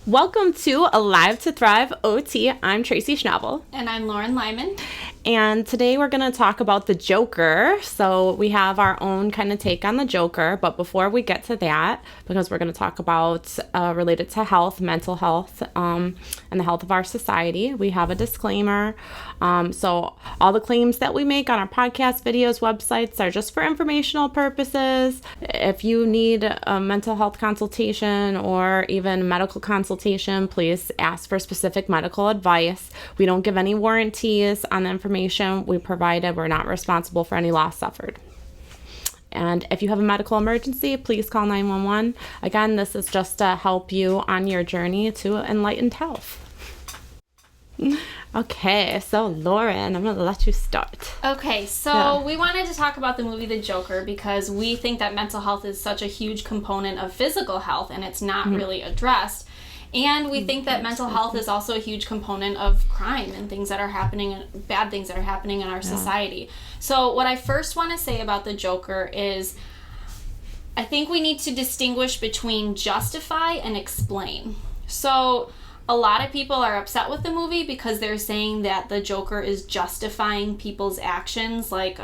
Welcome to Alive to Thrive OT. I'm Tracy Schnabel. And I'm Lauren Lyman. And today we're going to talk about the Joker. So we have our own kind of take on the Joker. But before we get to that, because we're going to talk about related to health, mental health, and the health of our society, we have a disclaimer. So all the claims that we make on our podcast, videos, websites are just for informational purposes. If you need a mental health consultation or even medical consultation, please ask for specific medical advice. We don't give any warranties on the information we provided. We're not responsible for any loss suffered. And if you have a medical emergency, please call 911. Again, this is just to help you on your journey to enlightened health. Okay, so Lauren, I'm going to let you start. Okay, so we wanted to talk about the movie The Joker because we think that mental health is such a huge component of physical health and it's not really addressed. And we think that mental health is also a huge component of crime and things that are happening, bad things that are happening in our society. So what I first want to say about The Joker is I think we need to distinguish between justify and explain. So a lot of people are upset with the movie because they're saying that the Joker is justifying people's actions, like,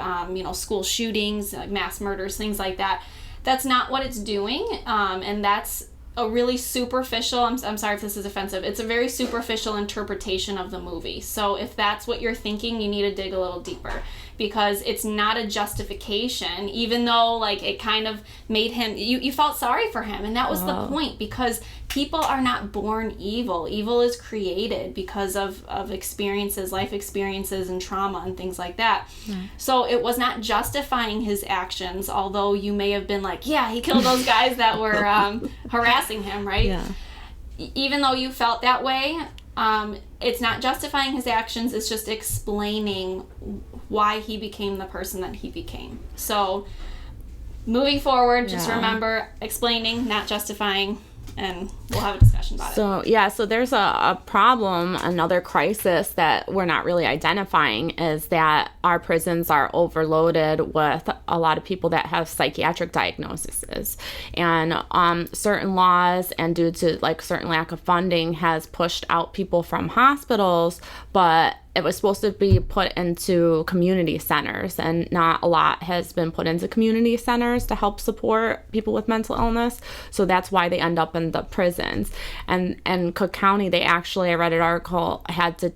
school shootings, like mass murders, things like that. That's not what it's doing, and that's a really superficial, I'm sorry if this is offensive, it's a very superficial interpretation of the movie. So if that's what you're thinking, you need to dig a little deeper because it's not a justification, even though like it kind of made him, you felt sorry for him, and that was the point, because people are not born evil. Evil is created because of experiences, life experiences and trauma and things like that. So it was not justifying his actions, although you may have been like, yeah, he killed those guys that were harassing him, right? Yeah. Even though you felt that way, it's not justifying his actions, it's just explaining why he became the person that he became. So moving forward, just remember explaining, not justifying, and we'll have a discussion about it. So there's a problem, another crisis that we're not really identifying is that our prisons are overloaded with a lot of people that have psychiatric diagnoses. And certain laws and due to like certain lack of funding has pushed out people from hospitals, but it was supposed to be put into community centers, and not a lot has been put into community centers to help support people with mental illness. So that's why they end up in the prisons. And Cook County, they actually, I read an article, had to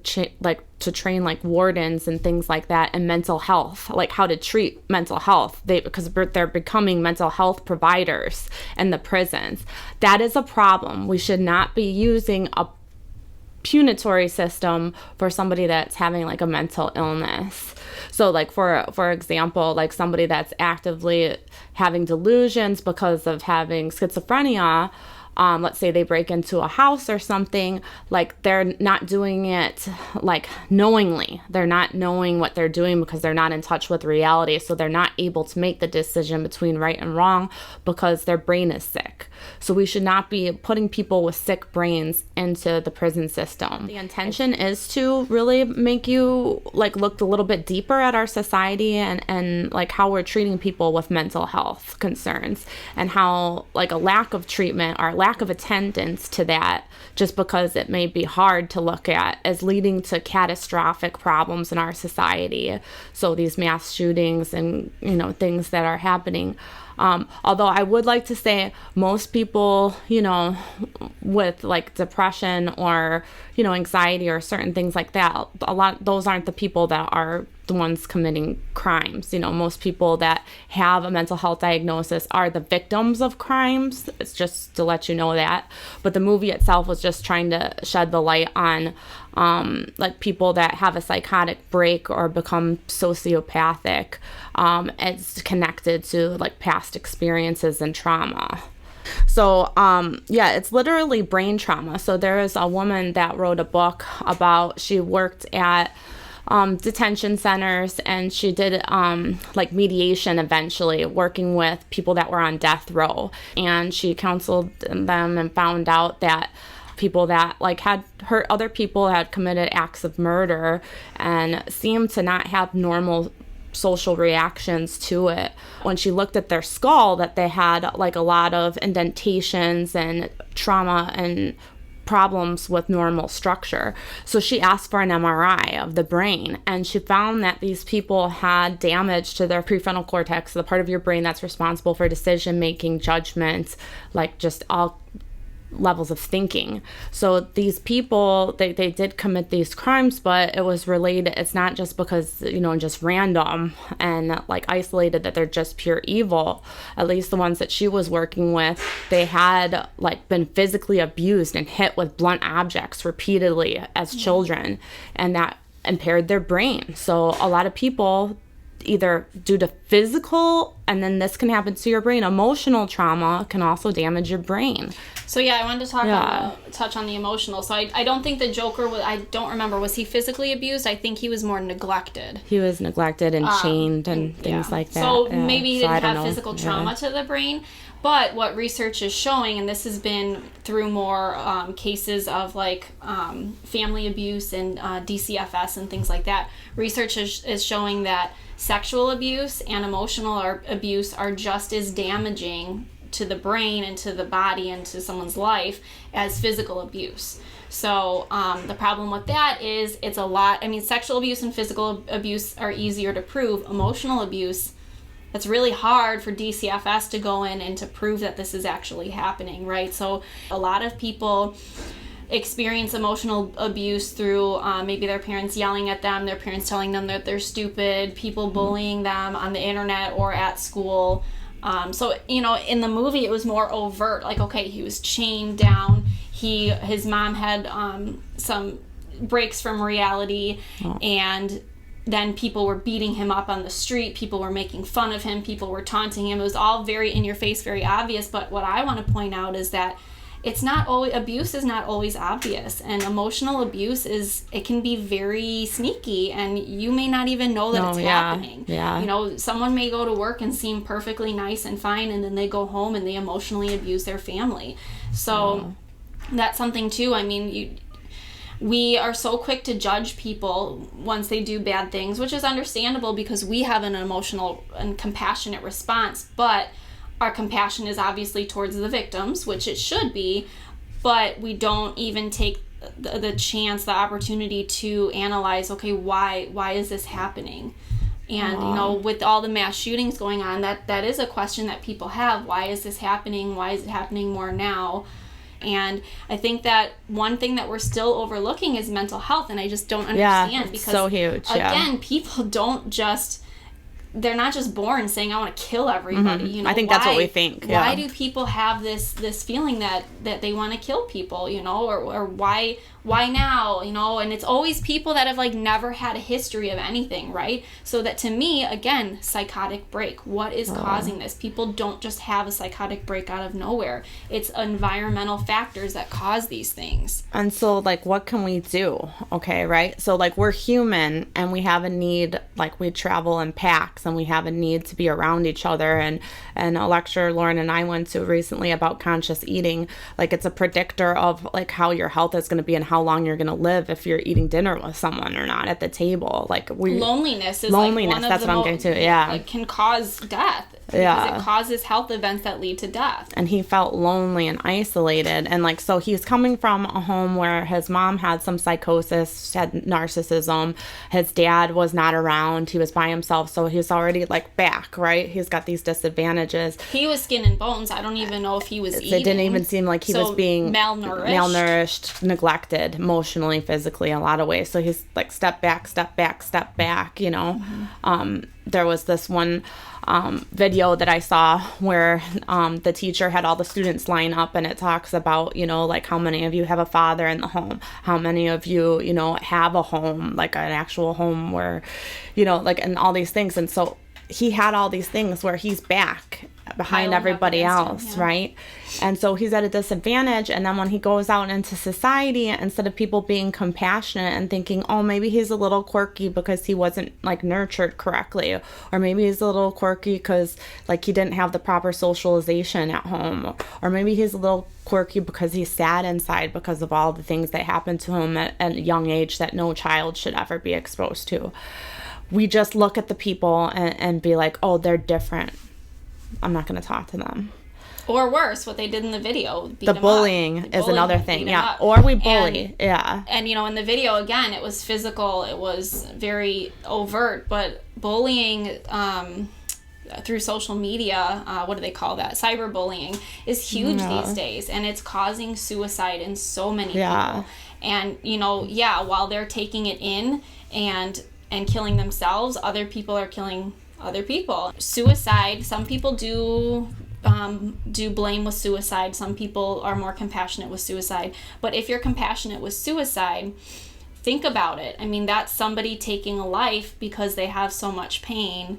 train like wardens and things like that in mental health, like how to treat mental health, because they're becoming mental health providers in the prisons. That is a problem. We should not be using a punitory system for somebody that's having like a mental illness. So like for example, like somebody that's actively having delusions because of having schizophrenia, let's say they break into a house or something, like they're not doing it like knowingly. They're not knowing what they're doing because they're not in touch with reality. So they're not able to make the decision between right and wrong because their brain is sick. So we should not be putting people with sick brains into the prison system. The intention is to really make you like look a little bit deeper at our society and like how we're treating people with mental health concerns, and how like a lack of treatment or lack of attendance to that, just because it may be hard to look at, as leading to catastrophic problems in our society. So these mass shootings and things that are happening. Although I would like to say most people, with like depression or, anxiety or certain things like that, those aren't the people that are the ones committing crimes. Most people that have a mental health diagnosis are the victims of crimes. It's just to let you know that. But the movie itself was just trying to shed the light on like people that have a psychotic break or become sociopathic. It's connected to like past experiences and trauma. So, it's literally brain trauma. So there is a woman that wrote a book about, she worked at detention centers, and she did like mediation eventually, working with people that were on death row. And she counseled them and found out that people that like had hurt other people, had committed acts of murder, and seemed to not have normal social reactions to it. When she looked at their skull, that they had like a lot of indentations and trauma and problems with normal structure. So she asked for an MRI of the brain, and she found that these people had damage to their prefrontal cortex, the part of your brain that's responsible for decision making, judgments, like just all levels of thinking. So these people, they did commit these crimes, but it was related. It's not just because, just random and like isolated that they're just pure evil. At least the ones that she was working with, they had like been physically abused and hit with blunt objects repeatedly as children, and that impaired their brain. So a lot of people, either due to physical, and then this can happen to your brain, emotional trauma can also damage your brain. So yeah, I wanted to touch on the emotional. So I don't think the Joker was, I don't remember, was he physically abused? I think he was more neglected. He was neglected and chained and things like that. So maybe he didn't have physical trauma to the brain. But what research is showing, and this has been through more cases of like family abuse and DCFS and things like that, research is showing that sexual abuse and emotional abuse are just as damaging to the brain and to the body and to someone's life as physical abuse. So the problem with that is it's a lot. I mean, sexual abuse and physical abuse are easier to prove. Emotional abuse, it's really hard for DCFS to go in and to prove that this is actually happening, right? So a lot of people experience emotional abuse through maybe their parents yelling at them, their parents telling them that they're stupid, people bullying them on the internet or at school. So, in the movie, it was more overt. Like, okay, he was chained down. His mom had some breaks from reality, and then people were beating him up on the street. People were making fun of him. People were taunting him. It was all very in your face, very obvious. But what I want to point out is that abuse is not always obvious, and emotional abuse it can be very sneaky, and you may not even know that it's happening. Yeah. Someone may go to work and seem perfectly nice and fine, and then they go home and they emotionally abuse their family. So that's something too. I mean, we are so quick to judge people once they do bad things, which is understandable because we have an emotional and compassionate response, but our compassion is obviously towards the victims, which it should be, but we don't even take the chance, the opportunity to analyze, okay, why is this happening? And, with all the mass shootings going on, that is a question that people have. Why is this happening? Why is it happening more now? And I think that one thing that we're still overlooking is mental health, and I just don't understand because so huge. Again, people don't just... they're not just born saying I want to kill everybody. I think that's what we think. Why do people have this feeling that they want to kill people? Or why now? And it's always people that have like never had a history of anything, right? So that to me, again, psychotic break. What is causing this? People don't just have a psychotic break out of nowhere. It's environmental factors that cause these things. And so like, what can we do? Okay, right? So like, we're human and we have a need, like we travel in packs and we have a need to be around each other. And a lecture Lauren and I went to recently about conscious eating, like it's a predictor of like how your health is going to be and how long you're going to live if you're eating dinner with someone or not at the table. Like loneliness is like one of that's the what I'm getting to. Yeah, like can cause death. Because it causes health events that lead to death. And he felt lonely and isolated. And like, so he's coming from a home where his mom had some psychosis, had narcissism. His dad was not around. He was by himself. So he's already like back, right? He's got these disadvantages. He was skin and bones. I don't even know if he was eating. It didn't even seem like he was being malnourished, neglected emotionally, physically, in a lot of ways. So he's like step back, There was this one video that I saw where the teacher had all the students line up, and it talks about, like how many of you have a father in the home, how many of you, have a home, like an actual home where, like, and all these things. And so he had all these things where he's back behind everybody else, right? And so he's at a disadvantage. And then when he goes out into society, instead of people being compassionate and thinking, oh, maybe he's a little quirky because he wasn't like nurtured correctly, or maybe he's a little quirky because like he didn't have the proper socialization at home, or maybe he's a little quirky because he's sad inside because of all the things that happened to him at a young age that no child should ever be exposed to. We just look at the people and be like, oh, they're different. I'm not going to talk to them. Or worse, what they did in the video. The bullying is another thing. Yeah. Or we bully. Yeah. And, you know, in the video, again, it was physical. It was very overt. But bullying through social media, what do they call that? Cyberbullying is huge these days. And it's causing suicide in so many people. And, you know, while they're taking it in and killing themselves, other people are killing other people. Suicide, some people do blame with suicide. Some people are more compassionate with suicide. But if you're compassionate with suicide, think about it. I mean, that's somebody taking a life because they have so much pain.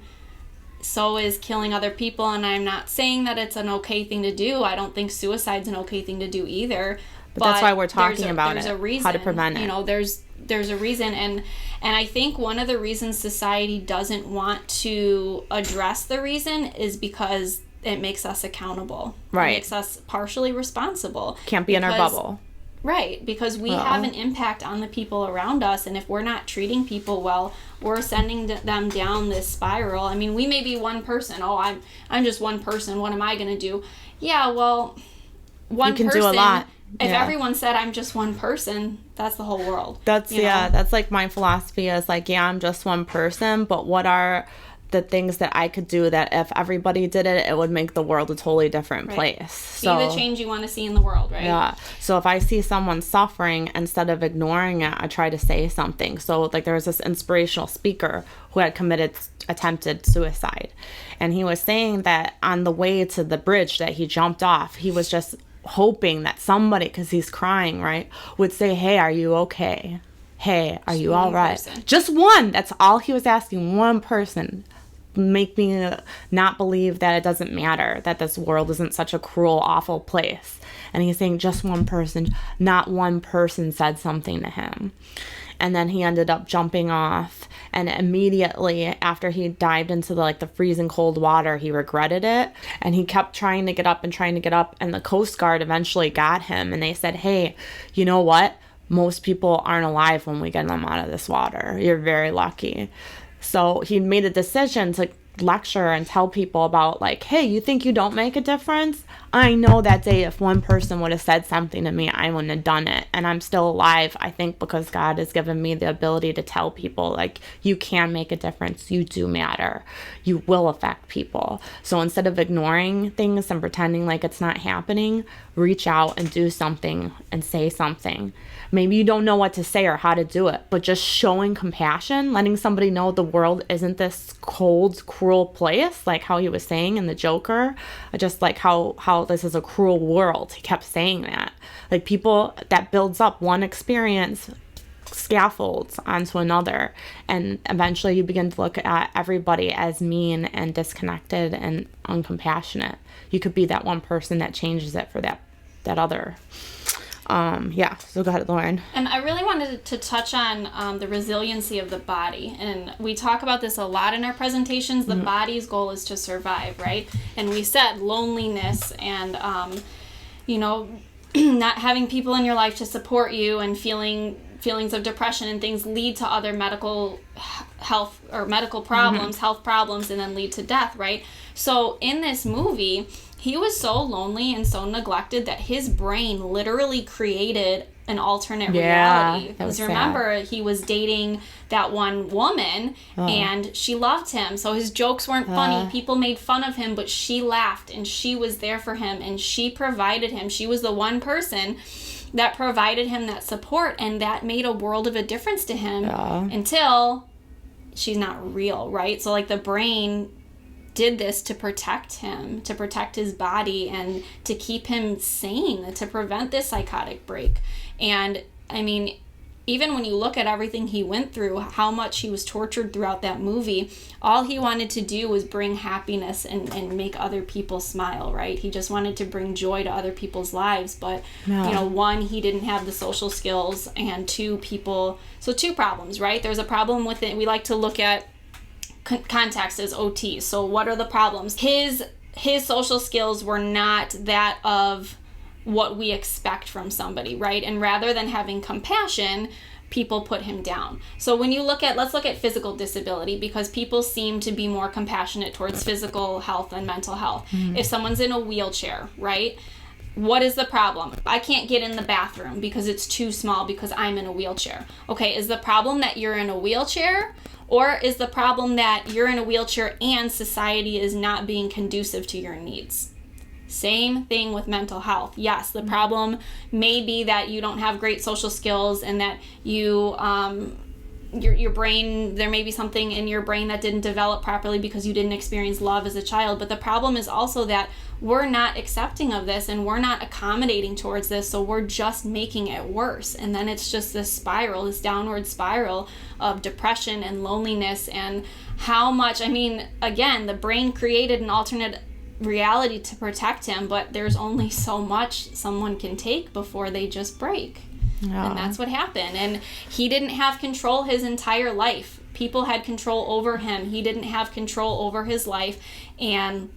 So is killing other people. And I'm not saying that it's an okay thing to do. I don't think suicide's an okay thing to do either. But that's why we're talking about it. There's a reason. How to prevent it. You know, there's a reason. And I think one of the reasons society doesn't want to address the reason is because it makes us accountable. Right. It makes us partially responsible. Can't be in our bubble. Right, because we have an impact on the people around us, and if we're not treating people well, we're sending them down this spiral. I mean, we may be one person. Oh, I'm just one person. What am I going to do? Yeah, well, one person. You can do a lot. If everyone said I'm just one person, that's the whole world. That's that's like my philosophy is like, I'm just one person, but what are the things that I could do that if everybody did it, it would make the world a totally different place. So the change you want to see in the world, right? Yeah. So if I see someone suffering, instead of ignoring it, I try to say something. So like there was this inspirational speaker who had attempted suicide. And he was saying that on the way to the bridge that he jumped off, he was just hoping that somebody, because he's crying, right, would say, hey, are you okay? Hey, are you all right? Just one. That's all he was asking. One person. Make me not believe that it doesn't matter, that this world isn't such a cruel, awful place. And he's saying just one person, not one person said something to him. And then he ended up jumping off, and immediately after he dived into the freezing cold water, he regretted it, and he kept trying to get up, and the Coast Guard eventually got him, and they said, hey, you know what? Most people aren't alive when we get them out of this water. You're very lucky. So he made a decision to lecture and tell people about hey, you think you don't make a difference? I know that day if one person would have said something to me, I wouldn't have done it. And I'm still alive, I think, because God has given me the ability to tell people, you can make a difference. You do matter. You will affect people. So instead of ignoring things and pretending like it's not happening, reach out and do something and say something. Maybe you don't know what to say or how to do it, but just showing compassion, letting somebody know the world isn't this cold, cruel place, like how he was saying in The Joker, just like how this is a cruel world. He kept saying that. People, that builds up one experience, scaffolds onto another, and eventually you begin to look at everybody as mean and disconnected and uncompassionate. You could be that one person that changes it for that other. So go ahead, Lauren. And I really wanted to touch on the resiliency of the body. And we talk about this a lot in our presentations. The body's goal is to survive, right? And we said loneliness and, not having people in your life to support you and feelings of depression and things lead to other medical health or medical problems, health problems, and then lead to death, right? So in this movie, he was so lonely and so neglected that his brain literally created an alternate reality. Because remember, he was dating that one woman and she loved him. So his jokes weren't funny. People made fun of him, but she laughed and she was there for him and she provided him. She was the one person that provided him that support, and that made a world of a difference to him until she's not real, right? So the brain did this to protect him, to protect his body, and to keep him sane, to prevent this psychotic break. And I mean, even when you look at everything he went through, how much he was tortured throughout that movie, all he wanted to do was bring happiness and make other people smile, right? He just wanted to bring joy to other people's lives. But, one, he didn't have the social skills, and two problems, right? There's a problem with it. We like to look at context as OT. So what are the problems? His social skills were not that of what we expect from somebody, right? And rather than having compassion, people put him down. So when you let's look at physical disability, because people seem to be more compassionate towards physical health than mental health. If someone's in a wheelchair, right? What is the problem? I can't get in the bathroom because it's too small because I'm in a wheelchair. Okay, is the problem that you're in a wheelchair? Or is the problem that you're in a wheelchair and society is not being conducive to your needs? Same thing with mental health. Yes, the problem may be that you don't have great social skills and that you, your brain, there may be something in your brain that didn't develop properly because you didn't experience love as a child. But the problem is also that we're not accepting of this and we're not accommodating towards this, so we're just making it worse. And then it's just this spiral, this downward spiral of depression and loneliness. And how much, I mean, again, the brain created an alternate reality to protect him, but there's only so much someone can take before they just break. Yeah. And that's what happened. And he didn't have control his entire life. People had control over him. He didn't have control over his life. And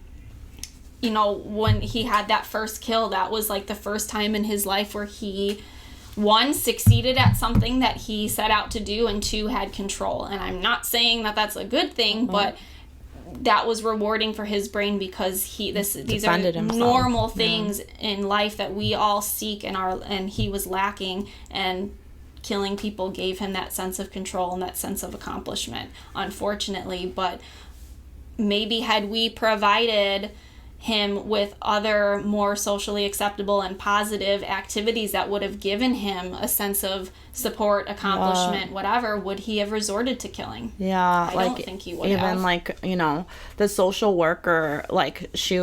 you know, when he had that first kill, that was like the first time in his life where he, one, succeeded at something that he set out to do, and two, had control. And I'm not saying that that's a good thing, but that was rewarding for his brain, because these are normal things in life that we all seek, and he was lacking, and killing people gave him that sense of control and that sense of accomplishment, unfortunately. But maybe had we provided him with other more socially acceptable and positive activities that would have given him a sense of support, accomplishment, whatever, would he have resorted to killing? Yeah, I don't think he would have. Even like, you know, the social worker, like she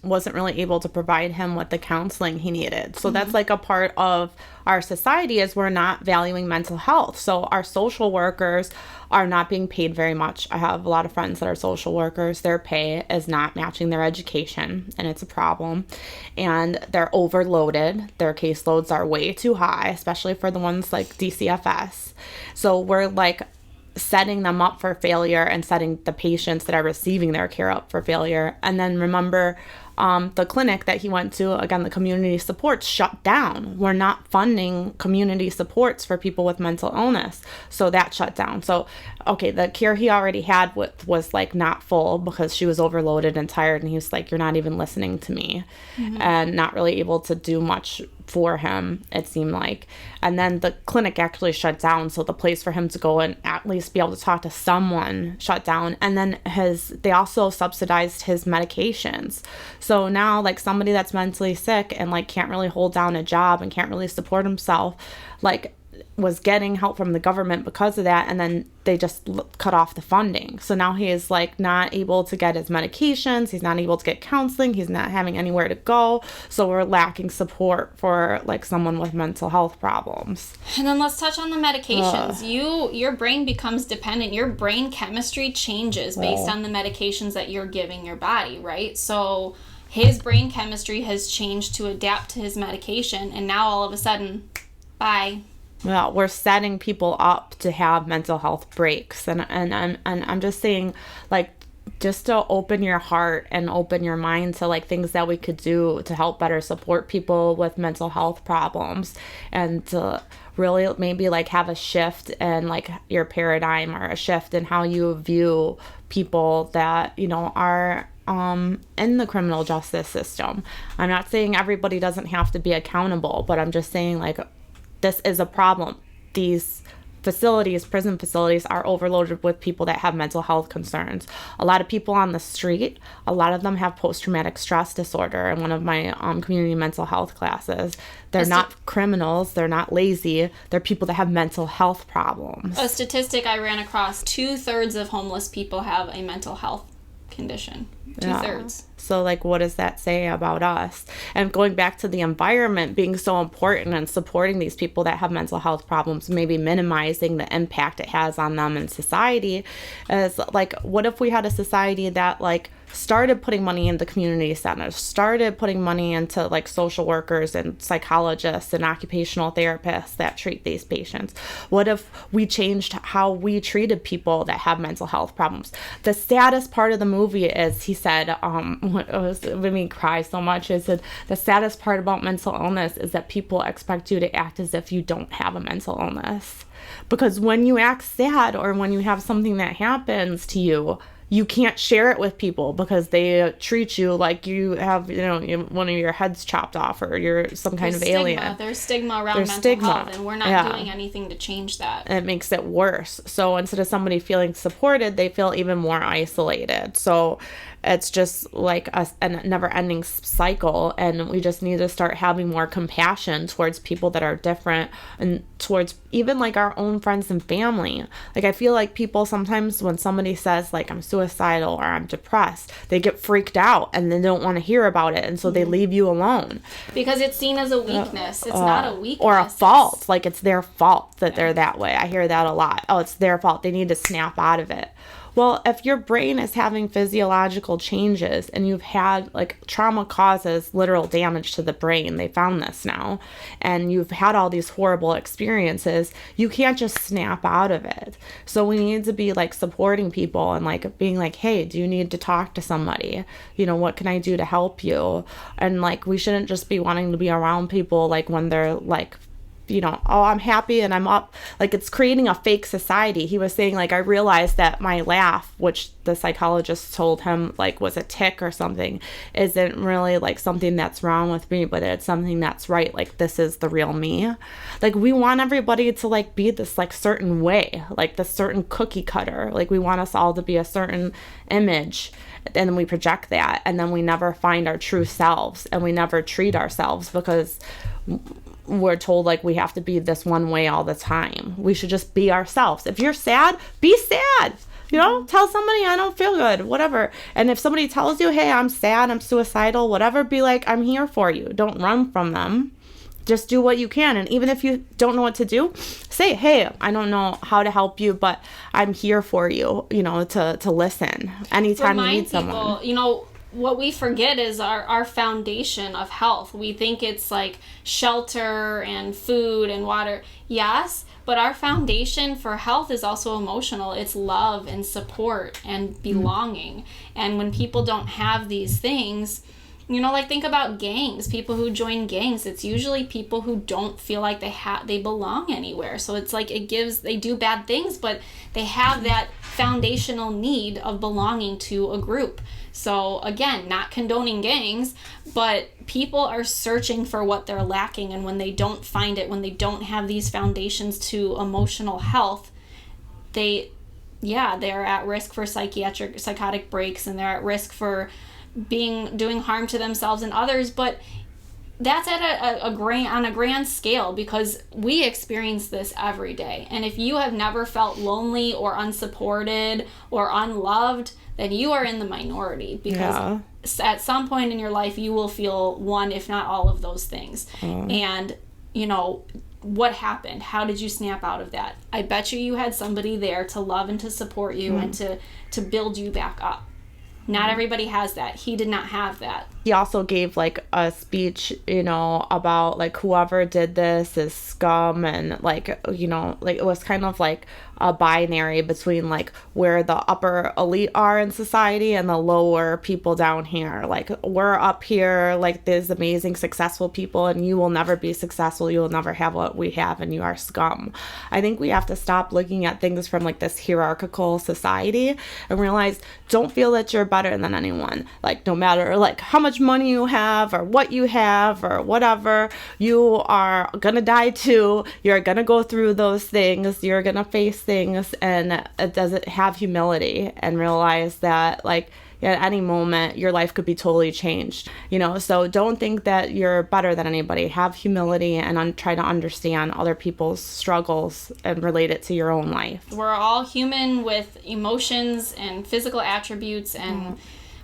wasn't really able to provide him with the counseling he needed. So that's like a part of our society, is we're not valuing mental health. So our social workers are not being paid very much. I have a lot of friends that are social workers. Their pay is not matching their education, and it's a problem. And they're overloaded. Their caseloads are way too high, especially for the ones like DCFS. So we're like setting them up for failure and setting the patients that are receiving their care up for failure. And then remember, the clinic that he went to, again, the community supports shut down. We're not funding community supports for people with mental illness. So that shut down. So, okay, the care he already had was like not full because she was overloaded and tired. And he was like, you're not even listening to me, and not really able to do much for him, it seemed like. And then the clinic actually shut down. So the place for him to go and at least be able to talk to someone shut down. And then they also subsidized his medications. So now, like, somebody that's mentally sick and like can't really hold down a job and can't really support himself, like, was getting help from the government because of that, and then they just cut off the funding. So now he is like not able to get his medications, he's not able to get counseling, he's not having anywhere to go. So we're lacking support for like someone with mental health problems. And then let's touch on the medications. Your brain becomes dependent. Your brain chemistry changes based on the medications that you're giving your body, right? So his brain chemistry has changed to adapt to his medication, and now all of a sudden, bye. Well, we're setting people up to have mental health breaks, and I'm just saying, like, just to open your heart and open your mind to like things that we could do to help better support people with mental health problems, and to really maybe like have a shift in like your paradigm, or a shift in how you view people that, you know, are in the criminal justice system. I'm not saying everybody doesn't have to be accountable, but I'm just saying, like, this is a problem. These facilities, prison facilities, are overloaded with people that have mental health concerns. A lot of people on the street, a lot of them have post-traumatic stress disorder. In one of my community mental health classes, they're not criminals, they're not lazy, they're people that have mental health problems. A statistic I ran across, 2/3 of homeless people have a mental health condition. 2/3. So, like, what does that say about us? And going back to the environment being so important and supporting these people that have mental health problems, maybe minimizing the impact it has on them in society, is like, what if we had a society that like started putting money into community centers, started putting money into like social workers and psychologists and occupational therapists that treat these patients? What if we changed how we treated people that have mental health problems? The saddest part of the movie is, he said, it made me cry so much. It said the saddest part about mental illness is that people expect you to act as if you don't have a mental illness. Because when you act sad or when you have something that happens to you, you can't share it with people because they treat you like you have, one of your heads chopped off or you're some kind of alien. There's stigma around mental health, and we're not doing anything to change that. And it makes it worse. So instead of somebody feeling supported, they feel even more isolated. So it's just like a never-ending cycle, and we just need to start having more compassion towards people that are different and towards even like our own friends and family. Like I feel like people sometimes when somebody says like I'm suicidal or I'm depressed, they get freaked out and they don't want to hear about it, and so they leave you alone. Because it's seen as a weakness. It's not a weakness. Or a fault. Like it's their fault that they're that way. I hear that a lot. Oh, it's their fault. They need to snap out of it. Well, if your brain is having physiological changes and you've had, like, trauma causes literal damage to the brain, they found this now, and you've had all these horrible experiences, you can't just snap out of it. So we need to be, like, supporting people and, like, being like, hey, do you need to talk to somebody? What can I do to help you? And, like, we shouldn't just be wanting to be around people, like, when they're, like, oh, I'm happy and I'm up. Like, it's creating a fake society. He was saying, like, I realized that my laugh, which the psychologist told him, like, was a tic or something, isn't really, like, something that's wrong with me, but it's something that's right. Like, this is the real me. Like, we want everybody to, like, be this, like, certain way, like, this certain cookie cutter. Like, we want us all to be a certain image, and then we project that, and then we never find our true selves, and we never treat ourselves because we're told like we have to be this one way all the time. We should just be ourselves. If you're sad, be sad. Tell somebody I don't feel good, whatever. And if somebody tells you, hey, I'm sad, I'm suicidal, whatever, be like, I'm here for you. Don't run from them. Just do what you can. And even if you don't know what to do, say, hey, I don't know how to help you, but I'm here for you, to listen anytime you need someone. What we forget is our foundation of health. We think it's like shelter and food and water. Yes, but our foundation for health is also emotional. It's love and support and belonging. And when people don't have these things, like think about gangs. People who join gangs, it's usually people who don't feel like they belong anywhere. So it's like they do bad things, but they have that foundational need of belonging to a group. So again, not condoning gangs, but people are searching for what they're lacking, and when they don't find it, when they don't have these foundations to emotional health, they're at risk for psychotic breaks, and they're at risk for doing harm to themselves and others. But that's at on a grand scale, because we experience this every day. And if you have never felt lonely or unsupported or unloved, then you are in the minority, because at some point in your life you will feel one, if not all of those things. And what happened? How did you snap out of that? I bet you had somebody there to love and to support you and to build you back up. Not everybody has that. He did not have that. He also gave like a speech, about like whoever did this is scum, and like, like it was kind of like a binary between like where the upper elite are in society and the lower people down here. Like, we're up here, like these amazing successful people, and you will never be successful. You will never have what we have, and you are scum. I think we have to stop looking at things from like this hierarchical society and realize, don't feel that you're better than anyone. Like, no matter like how much money you have or what you have or whatever, you are gonna die too. You're gonna go through those things. You're gonna face things, and it doesn't have humility and realize that like at any moment your life could be totally changed. So don't think that you're better than anybody. Have humility and try to understand other people's struggles and relate it to your own life. We're all human with emotions and physical attributes, and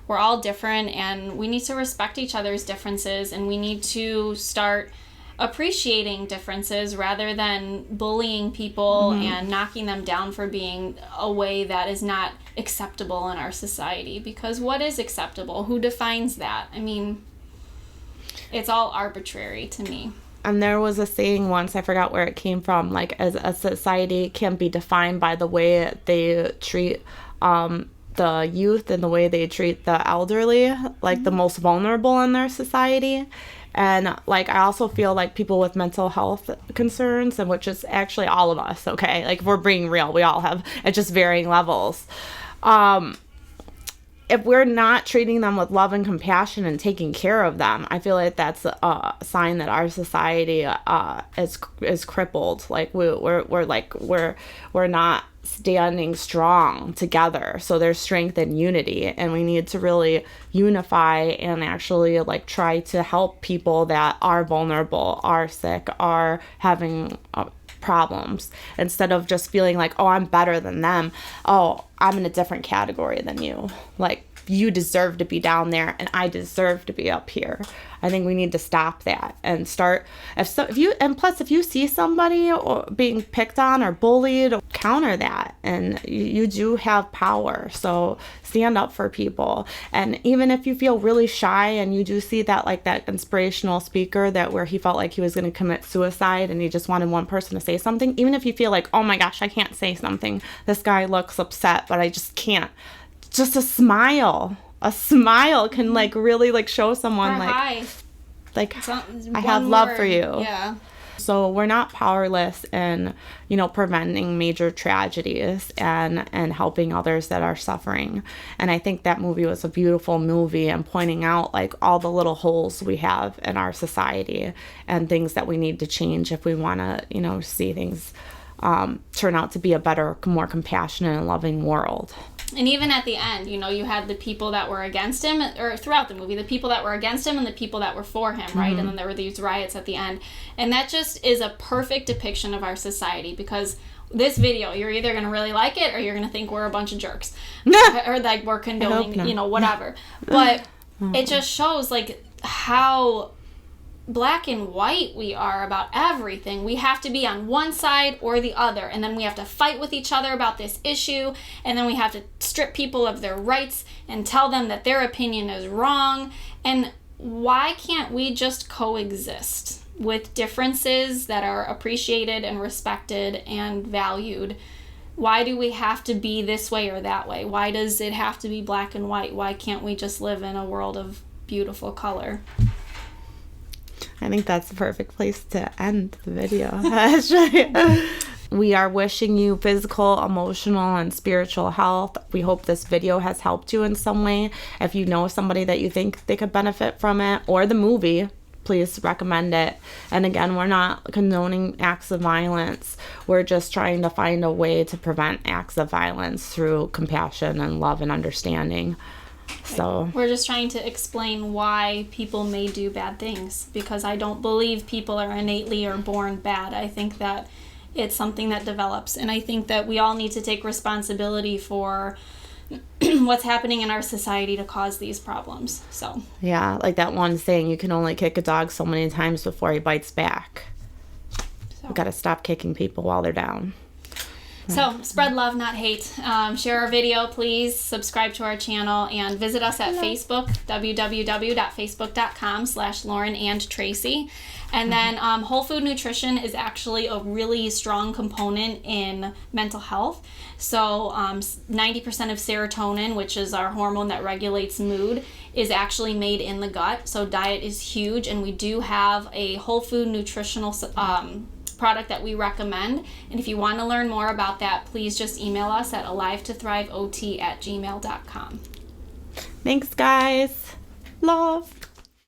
we're all different, and we need to respect each other's differences, and we need to start appreciating differences rather than bullying people and knocking them down for being a way that is not acceptable in our society. Because what is acceptable? Who defines that? I mean, it's all arbitrary to me. And there was a saying once, I forgot where it came from, like, as a society can be defined by the way they treat the youth and the way they treat the elderly, like the most vulnerable in their society. And like I also feel like people with mental health concerns, and which is actually all of us, okay? Like if we're being real, we all have at just varying levels. If we're not treating them with love and compassion and taking care of them, I feel like that's a sign that our society is crippled. Like we're not standing strong together. So there's strength in unity, and we need to really unify and actually like try to help people that are vulnerable, are sick, are having problems, instead of just feeling like, oh, I'm better than them. Oh, I'm in a different category than you. Like, you deserve to be down there and I deserve to be up here. I think we need to stop that and start. If you see somebody or being picked on or bullied, counter that. And you do have power. So stand up for people. And even if you feel really shy and you do see that, like that inspirational speaker that where he felt like he was going to commit suicide and he just wanted one person to say something, even if you feel like, oh my gosh, I can't say something. This guy looks upset, but I just can't. Just a smile can like really like show someone I have love for you. Yeah. So we're not powerless in, preventing major tragedies and helping others that are suffering. And I think that movie was a beautiful movie and pointing out like all the little holes we have in our society and things that we need to change if we want to, see things turn out to be a better, more compassionate and loving world. And even at the end, you had the people that were against him, or throughout the movie, the people that were against him and the people that were for him, right? And then there were these riots at the end. And that just is a perfect depiction of our society, because this video, you're either going to really like it or you're going to think we're a bunch of jerks. Or like we're condoning, whatever. But it just shows like how black and white we are about everything. We have to be on one side or the other, and then we have to fight with each other about this issue, and then we have to strip people of their rights and tell them that their opinion is wrong. And why can't we just coexist with differences that are appreciated and respected and valued? Why do we have to be this way or that way? Why does it have to be black and white? Why can't we just live in a world of beautiful color? I think that's the perfect place to end the video. We are wishing you physical, emotional, and spiritual health. We hope this video has helped you in some way. If you know somebody that you think they could benefit from it, or the movie, please recommend it. And again, we're not condoning acts of violence. We're just trying to find a way to prevent acts of violence through compassion and love and understanding. So we're just trying to explain why people may do bad things, because I don't believe people are innately or born bad. I think that it's something that develops, and I think that we all need to take responsibility for what's happening in our society to cause these problems. So yeah, like that one saying, you can only kick a dog so many times before he bites back. You gotta stop kicking people while they're down. So spread love, not hate. Share our video, please. Subscribe to our channel and visit us at Facebook, www.facebook.com/Lauren and Tracy. And then whole food nutrition is actually a really strong component in mental health. So 90% of serotonin, which is our hormone that regulates mood, is actually made in the gut. So diet is huge, and we do have a whole food nutritional product that we recommend. And if you want to learn more about that, please just email us at alivetothriveot@gmail.com. Thanks, guys. Love.